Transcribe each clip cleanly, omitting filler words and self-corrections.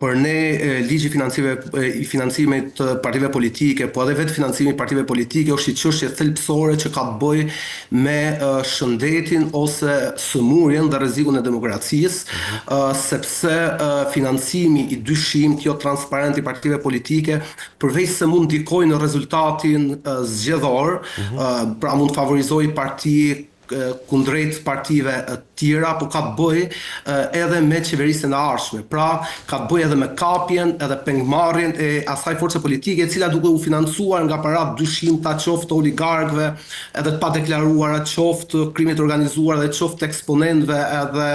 për ne ligji i financimit të partive politike, po edhe vetë financimi i partive politike është një çështje thelbësore që ka të bëjë me shëndetin ose sëmurjen dhe rrezikun e demokracisë, sepse financimi i dyshimt, jo transparent i partive politike, përveç se mund ndikojë në rezultatin zgjedhor, pra mund favorizojë parti kundrejt partive tjera, po ka të bëjë edhe me qeverisjen e ardhshme. Pra, ka të bëjë edhe me kapjen, edhe pengmarrjen e asaj force politike, e cila duke u financuar nga parat dyshimta, qoftë oligarkëve, edhe të padeklaruara, qoftë krimit organizuar, dhe qoftë eksponentëve edhe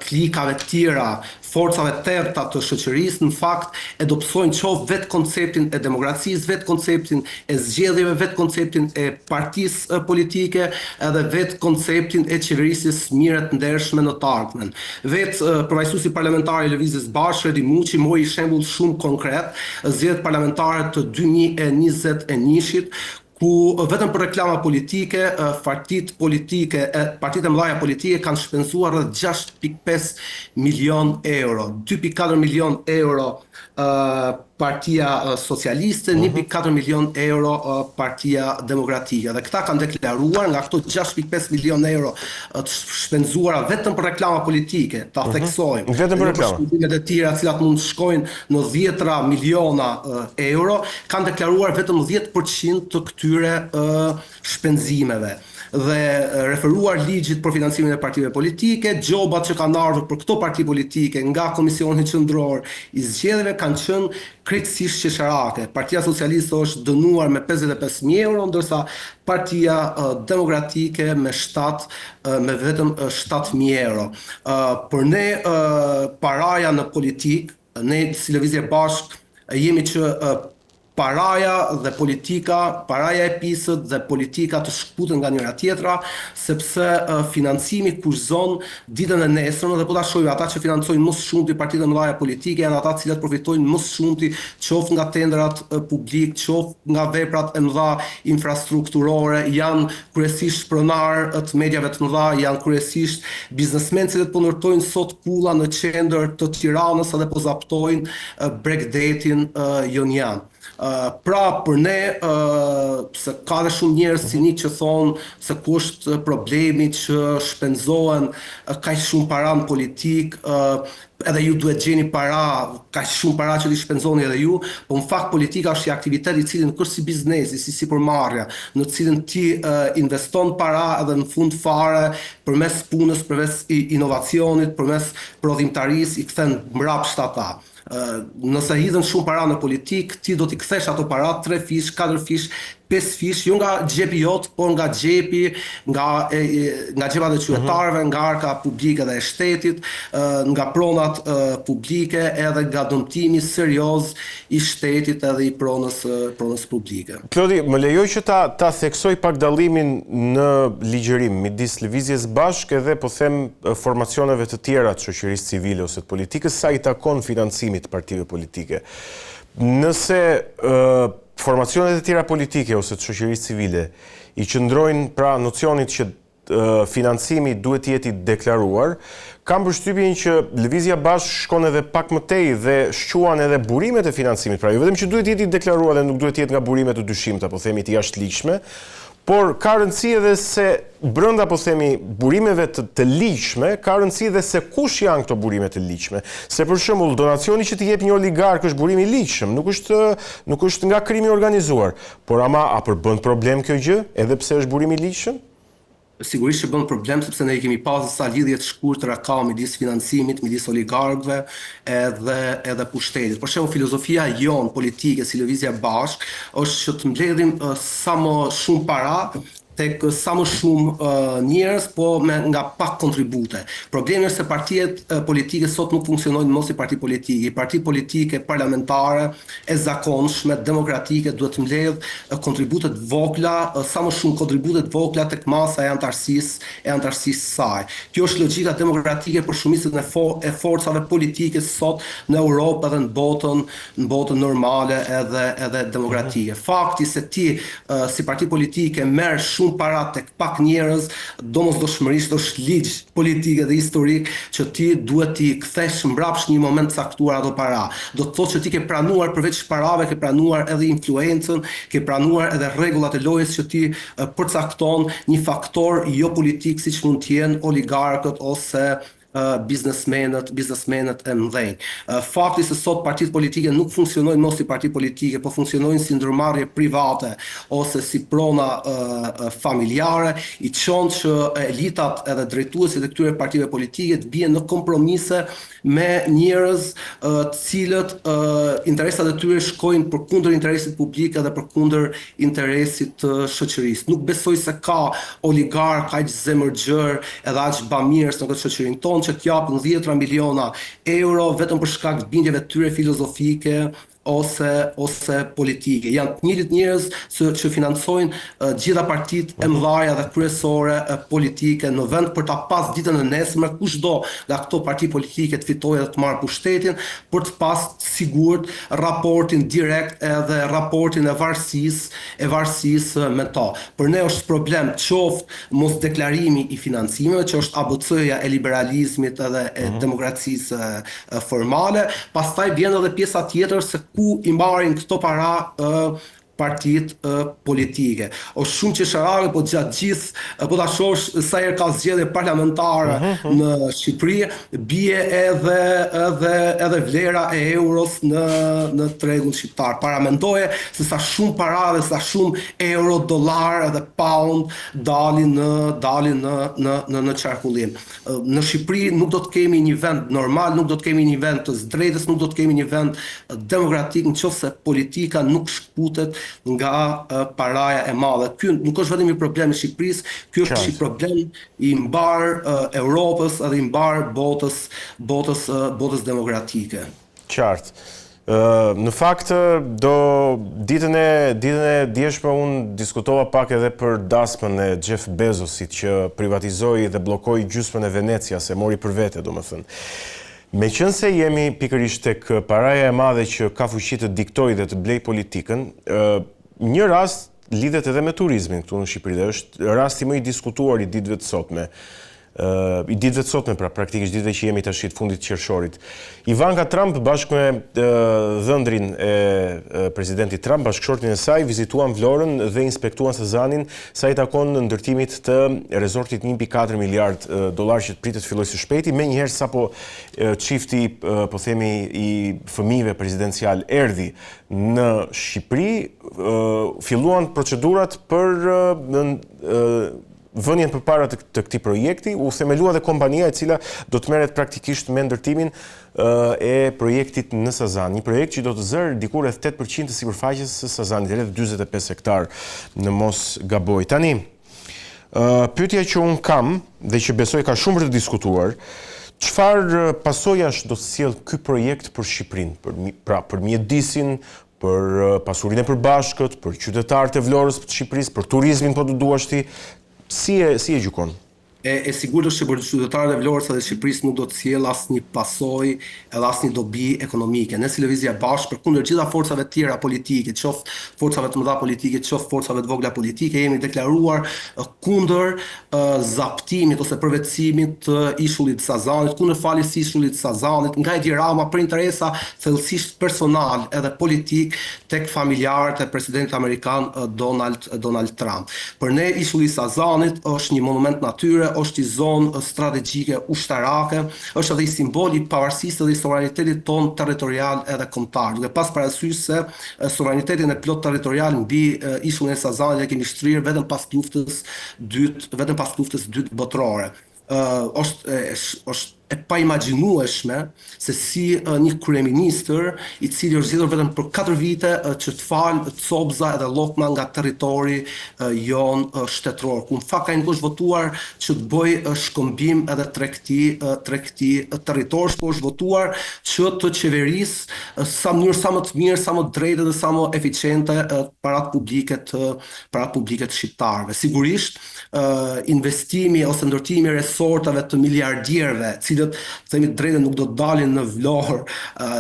klikave tjera, forcave tërta të shoqërisë, në fakt e dobësojnë qoftë vetë konceptin e demokracisë, vetë konceptin e zgjedhjeve, vetë konceptin e partisë politike, edhe vetë konceptin e qeverisjes mire të ndershme në të ardhmen. Vetë përfaqësuesi parlamentar i Lëvizjes Bashkë, Edi Muçi, mori shembull shumë konkret, zgjedhjet parlamentare të 2021-shit, ku vetëm për reklama politike, partitë politike, partitë e mëdha politike kanë shpenzuar rreth 6.5 milion euro, 2.4 milion euro Partia Socialiste, 1.4 milion euro Partia Demokratike. Dhe këta kanë deklaruar nga këto 6.5 milion euro të shpenzuara vetëm për reklama politike, ta theksojmë. Vetëm për reklama. Shpenzimet e tjera, të cilat mund të shkojnë në 10 miliona euro, kanë deklaruar vetëm 10% të këtyre shpenzimeve. Dhe referuar ligjit për financimin e partive politike, gjobat që kanë ardhur për këto parti politike nga Komisioni Qendror i Zgjedhjeve kanë qenë krejtësisht qesharake. Partia Socialiste është dënuar me 55.000 euro, ndërsa Partia Demokratike me vetëm 7.000 euro. Për ne paraja në politik, ne si Lëvizje Bashkë jemi që paraja dhe politika, paraja e pisët dhe politika të shkputen nga njëra tjetra, sepse financimi kushzon ditën e nesërme, dhe po ta shohim ata që financojnë më shumti partitë e mëdha politike janë ata të cilët përfitojnë më shumti qoftë nga tendrat publik, qoftë nga veprat e mëdha infrastrukturore, janë kryesisht pronarë të mediave të mëdha, janë kryesisht biznesmenë që po ndërtojnë sot pulla në qendër të Tiranës dhe po zaptojnë Bregdetin jonian. Pra për ne, se ka dhe shumë njerëz cinik që thonë se ku është problemi që shpenzohen kaq shumë para në politik, edhe ju duhet gjeni para, kaq shumë para që t'i shpenzoni edhe ju, po në fakt politika është një aktivitet i cili nuk është si biznesi, si sipërmarrja, në cilin ti investon para edhe në fund fare përmes punës, përmes inovacionit, përmes prodhimtarisë i kthen mbrapsht ata. Nëse hidhen shumë para në politik, ti do t'i kthesh ato para 3 fish, 4 fish, 5 fish, jo nga xhepi jot, por nga xhepi, nga xhepat e qytetarëve, nga arka publike dhe e shtetit, nga pronat publike, edhe nga dëmtimi serioz i shtetit edhe i pronës publike. Klodi, më lejoj që ta theksoj pak dallimin në ligjërim midis Lëvizjes Bashkë edhe po them formacioneve të tjera të shoqërisë civile ose të politikës sa i takon financimit të partive politike. Nëse formacionet e tjera politike ose të shoqërisë civile i qëndrojnë pra nocionit që financimi duhet të jetë i deklaruar, kam përshtypjen që Lëvizja Bashkë shkon edhe pak më tej dhe shquan edhe burimet e financimit, pra jo vetëm që duhet të jetë i deklaruar dhe nuk duhet të jetë nga burimet të dyshimta, po themi të jashtëligjshme, por ka rëndësi edhe se brenda po themi burimeve të ligjshme, ka rëndësi edhe se kush janë këto burime të ligjshme. Se për shembull donacioni që t'i jep një oligark është burim i ligjshëm, nuk është nga krimi organizuar, por ama a përbën problem kjo gjë, edhe pse është burim i ligjshëm? Sigurisht që bën problem sepse ne kemi pasur sa lidhje të shkurtra ka midis financimit, midis oligarkëve edhe pushtetit. Për shembull, filozofia jon politike si Lëvizja Bashkë është që të mbledhim sa më shumë para tek sa më shumë njerëz, po nga pak kontribute. Problemi është se partijet politike sot nuk funksionojnë mos si parti politike. Parti politike parlamentare e zakonshme, demokratike duhet të mbledh kontributet vogla, sa më shumë kontributet vogla tek masa e antarësisë saj. Kjo është logjika demokratike për shumicën e forcave politike sot në Europë edhe në botën normale edhe demokratike. Fakti se ti si parti politike merr shumë shumë para tek pak njerëz, domosdoshmërisht është ligj politik dhe historik që ti duhet t'i kthesh mbrapsht një moment caktuar ato para. Do të thotë që ti ke pranuar përveç parave, ke pranuar edhe influencën, ke pranuar edhe rregullat e lojës që ti përcakton një faktor jo politik siç mund të jenë oligarkët ose biznesmenët e mëdhenj. Fakti se sot partitë politike nuk funksionojnë mos si parti politike, po funksionojnë si ndërmarrje private ose si prona familjare, i çon që elitat edhe drejtuesit e këtyre partive politike të bien në kompromise me njerëz të cilët interesat e tyre shkojnë përkundër interesit publik edhe përkundër interesit të shoqërisë. Nuk besoj se ka oligark aq zemërgjër edhe aq bamirës në këtë shoqërinë tonë që t'japin 10 miliona euro vetëm për shkak të bindjeve të tyre filozofike ose politike. Janë të njëjtit njerëz që financojnë gjitha partitë e mëdha dhe kryesore politike në vend për ta pas ditën e nesërme kushdo nga këto parti politike të fitojë dhe të marrë pushtetin për të pas sigurt raportin direkt edhe raportin e varësisë me to. Për ne është problem qoftë mos deklarimi i financimeve, që është ABC-ja e liberalizmit edhe e demokracisë formale, pastaj vjen edhe pjesa tjetër se ku i marrin këto para partitë politike. Është shumë qesharake, po gjatë gjithë, po ta shohësh sa herë ka zgjedhje parlamentare në Shqipëri, bie edhe vlera e euros në tregun shqiptar. Para mendoje se sa shumë para dhe sa shumë euro, dollar edhe pound dalin në qarkullim. Në Shqipëri nuk do të kemi një vend normal, nuk do të kemi një vend të drejtës, nuk do të kemi një vend demokratik nëse politika nuk shkputet nga paraja e madhe. Ky nuk është vetëm një problem i Shqipërisë, ky është një problem i mbar Europës edhe i mbar botës demokratike. Qartë. Në fakt, ditën e djeshme unë diskutova pak edhe për dasmën e Jeff Bezosit që privatizoi dhe bllokoi gjysmën e Venecia, se mori për vete, domethënë. Meqense jemi pikërisht tek paraja e madhe që ka fuqi të diktojë dhe të blej politikën, një rast lidhet edhe me turizmin këtu në Shqipëri dhe është rasti më i diskutuar i ditëve të sotme. Pra praktikisht ditëve që jemi tash të fundit të qershorit. Ivanka Trump bashkë me dhëndrin e presidentit Trump, bashkëshortin e saj, vizituan Vlorën dhe inspektuan Sazanin sa i takon ndërtimit të rezortit 1.4 miliard dollar që të pritet filloj së shpejti, me njëherë sapo çifti, po themi, i fëmijëve presidencial erdhi në Shqipëri, filluan procedurat për vënien përpara të këtij projekti, u themelua dhe kompania e cila do të merret praktikisht me ndërtimin e projektit në Sazan. Një projekt që do të zërë diku rreth 8% të sipërfaqes së Sazanit, rreth 45 hektar në mos gaboj. Tani, pyetja që un kam dhe që besoj ka shumë për të diskutuar, çfarë pasojash do të sjellë ky projekt për Shqipërinë, për mjedisin, për pasurinë e përbashkët, për qytetarët e Vlorës të Shqipërisë, për turizmin po të duash ti. Si e gjykon? E sigurt është që për qytetarët e Vlorës dhe Shqipërisë nuk do të sjellë asnjë pasojë edhe asnjë dobi ekonomike. Ne si Lëvizje e Bashkë, përkundër gjitha forcave tjera politike, qoftë forcave të mëdha politike, qoftë forcave të vogla politike, jemi deklaruar kundër zaptimit ose përvetësimit të ishullit Sazanit, kundër faljes së ishullit Sazanit, nga Edi Rama për interesa thellësisht personal edhe politik tek familjarët e presidentit amerikan Donald Trump. Për ne ishulli Sazanit është një monument natyre, është i zonë strategjike ushtarake, është edhe i simbol i pavarësisë dhe i sovranitetit tonë territorial edhe kombëtar. Duke pas parasysh se sovranitetin e plot territorial mbi ishullin e Sazanit e kemi shtrirë vetëm pas luftës dytë botërore. Është e paimagjinueshme se si një kryeministër i cili është zgjedhur vetëm për 4 vite që të falë copza edhe llokma nga territori jon shtetëror, ku në fakt ka një votuar që të bëj shkëmbim edhe tregti territorësh, po është votuar që të qeverisë sa mënyrë sa më të mirë, sa më drejtë dhe sa më eficiente parat publike të shqiptarëve. Sigurisht investimi ose ndërtimi i resortave të miliardierëve, cilët cilët themi drejtë nuk do të dalin në Vlorë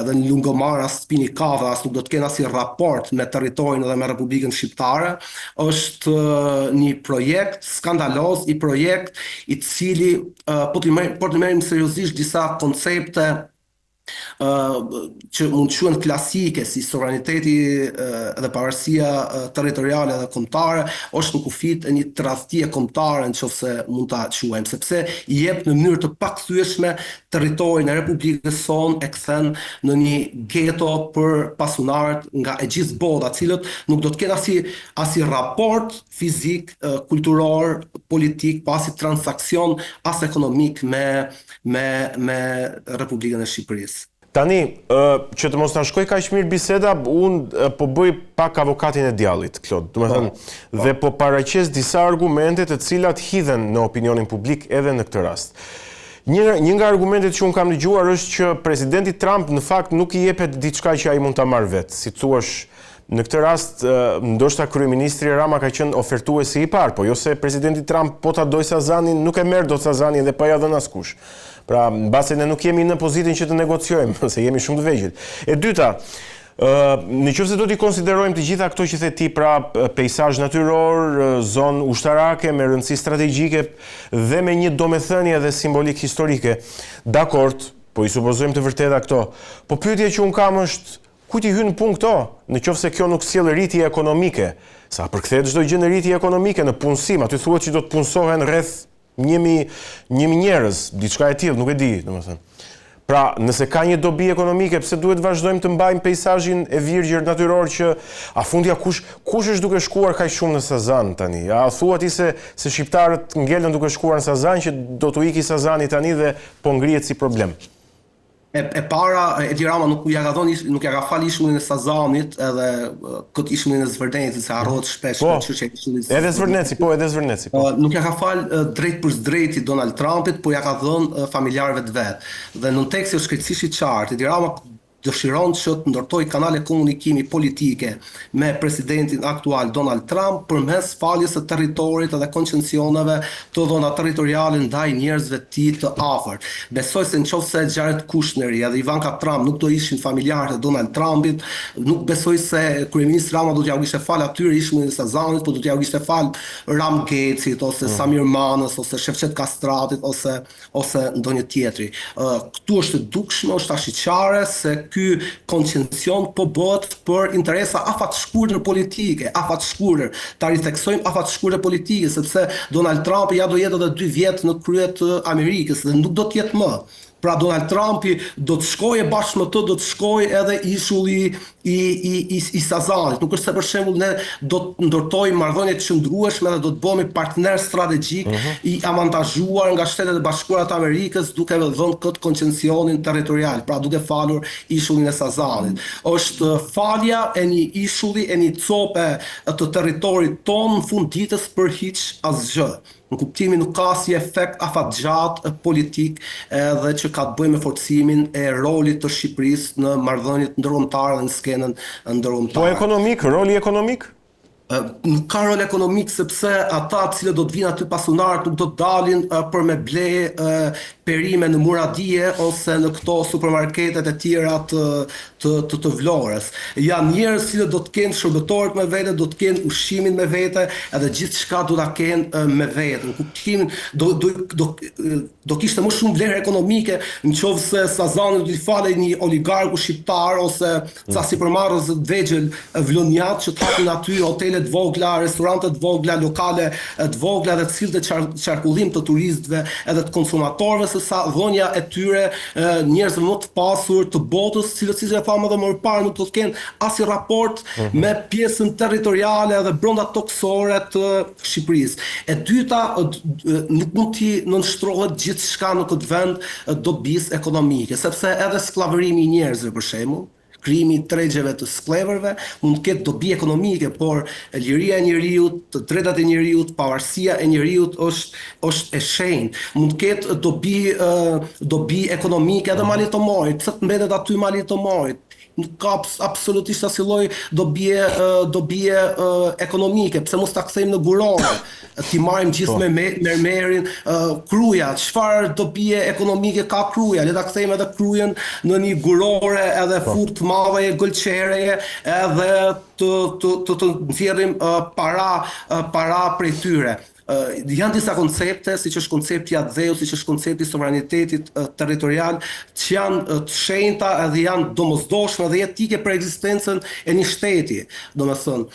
dhe në Lungomar as pini kafe, as nuk do të kenë asnjë raport me territorin dhe me Republikën Shqiptare, është një projekt skandaloz, i projekt i cili po të merrim seriozisht disa koncepte që mund të quhen klasike si sovraniteti dhe pavarësia territoriale dhe kombëtare, është në kufit e një tradhtie kombëtare nëse mund ta quajmë, sepse i jep në mënyrë të pakthyeshme territorin e Republikës sonë, e kthen në një geto për pasunarët nga e gjithë bota, të cilët nuk do të kenë asnjë raport fizik, kulturor, politik, pa asnjë transakcion as ekonomik me Republikën e Shqipërisë. Tani, që të mos na shkoj kaq mirë biseda, unë po bëj pak avokatin e djallit, Klod. Domethënë, dhe po paraqes disa argumente të cilat hidhen në opinionin publik edhe në këtë rast. Një nga argumentet që unë kam dëgjuar është që presidenti Trump në fakt nuk i jepet diçka që ai mund ta marrë vetë. Si thuash, në këtë rast, ndoshta kryeministri Rama ka qenë ofertuesi i parë, po jo se presidenti Trump po ta doj Sazanin, nuk e merr dot Sazanin dhe pa ja dhënë askush. Pra, mbase ne nuk jemi në pozitin që të negociojmë, se jemi shumë të vegjël. E dyta, nëse do t'i konsiderojmë të gjitha këto që the ti, pra peizazh natyror, zonë ushtarake me rëndësi strategjike dhe me një domethënie dhe simbolik historike, dakord, po i supozojmë të vërteta këto. Po pyetja që un kam është ku ti hyn punë këto, nëse kjo nuk sjell rritje ekonomike, sa përkthehet çdo gjë në rritje ekonomike, në punësim, aty thuhet që do të punësohen rreth 1.000 njerëz, diçka e tillë, nuk e di, domethënë. Pra, nëse ka një dobi ekonomike, pse duhet vazhdojmë të mbajmë peizazhin e virgjër natyror që a fundja kush është duke shkuar kaq shumë në Sazan tani? A thua ti se shqiptarët ngelën duke shkuar në Sazan që do t'u iki Sazani tani dhe po ngrihet si problem? E para, Edi Rama nuk ja ka fal ishullin e Sazanit edhe këtë ishullin e Zvërdenit, se harrohet shpesh çështja e ishullit. Edhe Zvërdenci, po. Nuk ja ka fal drejt për drejti Donald Trumpit, po ja ka dhënë familjarëve të vet. Dhe në tekst është krejtësisht i qartë. Edi Rama dëshiron që të ndërtoj kanale komunikimi politike me presidentin aktual Donald Trump përmes faljes së territorit dhe koncesioneve të dhëna territoriale ndaj njerëzve të tij të afërt. Besoj se nëse Jared Kushneri dhe Ivanka Trump nuk do ishin familjarë të Donald Trumpit, nuk besoj se kryeministri Rama do t'ja u kishte fal atyre ishullin e Sazanit, po do t'ja u kishte fal Ram Gatesit ose Samir Manës ose Shefqet Kastratit ose ndonjë tjetri. Këtu është e dukshme, është ashiqare se ky koncesion po bëhet për interesa afatshkurtër politike, ta ritheksojmë afatshkurtër politike, sepse Donald Trump ja do jetë edhe 2 vjet në krye të Amerikës dhe nuk do të jetë më. Pra Donald Trumpi do të shkojë bashkë me të, do të shkojë edhe ishulli i Sazanit. Nuk është se për shembull ne do të ndërtojmë marrëdhënie të qëndrueshme dhe do të bëhemi partner strategjik i avantazhuar nga Shtetet e Bashkuara të Amerikës duke dhënë këtë koncesionin territorial, pra duke falur ishullin e Sazanit. Është falja e një ishulli, e një cope të territorit tonë në fund ditës për hiç asgjë. Në kuptimin nuk ka si efekt afatgjat politik edhe që ka të bëjë me forcimin e rolit të Shqipërisë në marrëdhëniet ndërkombëtare dhe në skenën ndërkombëtare. Po ekonomik, roli ekonomik? Nuk ka rol ekonomik sepse ata të cilët do të vinë aty pasunarët nuk do të dalin për me ble perime në Muradije ose në këto supermarketet e tjera të Vlorës. Janë njerëz që do të kenë shërbëtorët me vete, do të kenë ushqimin me vete, edhe gjithçka do ta kenë me vete. Në kuptimin do kishte më shumë vlerë ekonomike nëse Sazani do t'i falej një oligarku shqiptar ose ca sipërmarrës të vegjël vlonjat që të hapin aty hotele të vogla, restorante të vogla, lokale të vogla dhe të cilët qarkullim të turistëve edhe të konsumatorëve, sesa dhënia e tyre njerëzve më të pasur të botës, cilët siç e thamë edhe më parë nuk do të kenë asnjë raport me pjesën territoriale dhe brenda toksore të Shqipërisë. E dyta, nuk mund t'i nënshtrohet gjithçka në këtë vend dobisë ekonomike, sepse edhe skllavërimi i njerëzve për shembull krijimi i tregjeve të skleverëve, mund të ketë dobi ekonomike, por liria e njeriut, të drejtat e njeriut, pavarësia e njeriut është e shenjtë. Mund të ketë dobi ekonomike edhe Mali Tomorit, pse të mbetet aty Mali Tomorit? Nuk ka absolutisht asnjë lloj dobie ekonomike, pse mos ta kthejmë në gurore, ti marrim gjithë me mermerin, kruja, çfarë dobie ekonomike ka kruja? Le ta kthejmë edhe krujen në një gurore, edhe furt të madhe gëlqereje, edhe të nxjerrim para prej tyre. Janë disa koncepte, siç është koncepti i Adheut, siç është koncepti i sovranitetit territorial, që janë të shenjta edhe janë domosdoshme dhe etike për ekzistencën e një shteti. Domethënë,